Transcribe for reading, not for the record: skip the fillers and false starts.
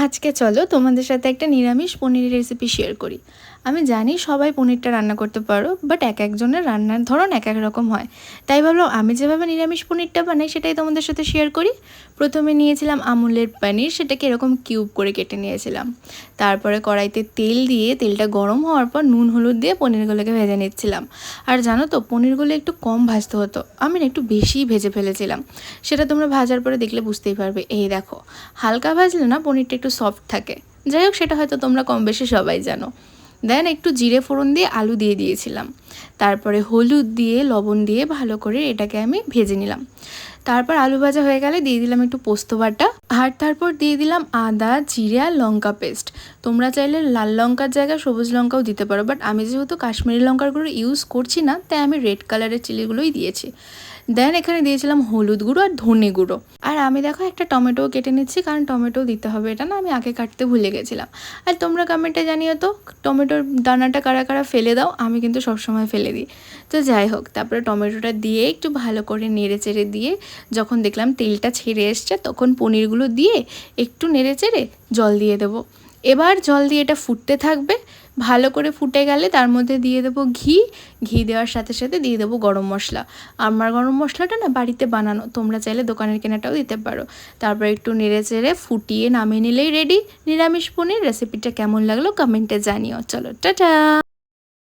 আজকে চলো তোমাদের সাথে একটা নিরামিষ পনিরের রেসিপি শেয়ার করি। আমি জানি সবাই পনিরটা রান্না করতে পারো, বাট এক একজনের রান্নার ধরন এক এক রকম হয়। তাই ভাবলাম আমি যেভাবে নিরামিষ পনিরটা বানাই সেটাই তোমাদের সাথে শেয়ার করি। প্রথমে নিয়েছিলাম আমুলের পনির, সেটাকে এরকম কিউব করে কেটে নিয়েছিলাম। তারপরে কড়াইতে তেল দিয়ে তেলটা গরম হওয়ার পর নুন হলুদ দিয়ে পনিরগুলোকে ভেজে নিচ্ছিলাম। আর জানো তো, পনিরগুলো একটু কম ভাজতে হতো, আমি না একটু বেশিই ভেজে ফেলেছিলাম। সেটা তোমরা ভাজার পরে দেখলে বুঝতেই পারবে। এই দেখো, হালকা ভাজলে না পনিরটা একটু সফট থাকে। যাই হোক, সেটা হয়তো তোমরা কম বেশি সবাই জানো। দেন একটু জিরে ফোড়ন দিয়ে আলু দিয়ে দিয়েছিলাম। তারপরে হলুদ দিয়ে লবণ দিয়ে ভালো করে এটাকে আমি ভেজে নিলাম। তারপর আলু ভাজা হয়ে গেলে দিয়ে দিলাম একটু পোস্ত বাটা, আর তারপর দিয়ে দিলাম আদা জিরে আর লঙ্কা পেস্ট। তোমরা চাইলে লাল লঙ্কার জায়গায় সবুজ লঙ্কাও দিতে পারো, বাট আমি যেহেতু কাশ্মীরি লঙ্কাগুলো ইউজ করছি না, তাই আমি রেড কালারের চিলিগুলোই দিয়েছি। দেন এখানে দিয়েছিলাম হলুদ গুঁড়ো আর ধনে গুঁড়ো। আর আমি দেখো একটা টমেটো কেটে নিচ্ছি, কারণ টমেটো দিতে হবে, এটা না আমি আগে কাটতে ভুলে গেছিলাম। আর তোমরা কমেন্টে জানিও তো টমেটোর দানাটা কারা কারা ফেলে দাও, আমি কিন্তু সবসময় ফেলে দিই। তো যাই হোক, তারপরে টমেটোটা দিয়ে একটু ভালো করে নেড়ে চেড়ে দিয়ে যখন দেখলাম তেলটা ছেড়ে এসছে, তখন পনিরগুলো দিয়ে একটু নেড়ে চেড়ে জল দিয়ে দেবো। এবার জল দিয়ে এটা ফুটতে থাকবে। ভালো করে ফুটে গেলে তার মধ্যে দিয়ে দেবো ঘি। ঘি দেওয়ার সাথে সাথে দিয়ে দেবো গরম মশলা। আমার গরম মশলাটা না বাড়িতে বানানো, তোমরা চাইলে দোকানের কেনাটাও দিতে পারো। তারপর একটু নেড়ে চেড়ে ফুটিয়ে নামিয়ে নিলেই রেডি নিরামিষ পনির। রেসিপিটা কেমন লাগলো কমেন্টে জানিও। চলো টাটা।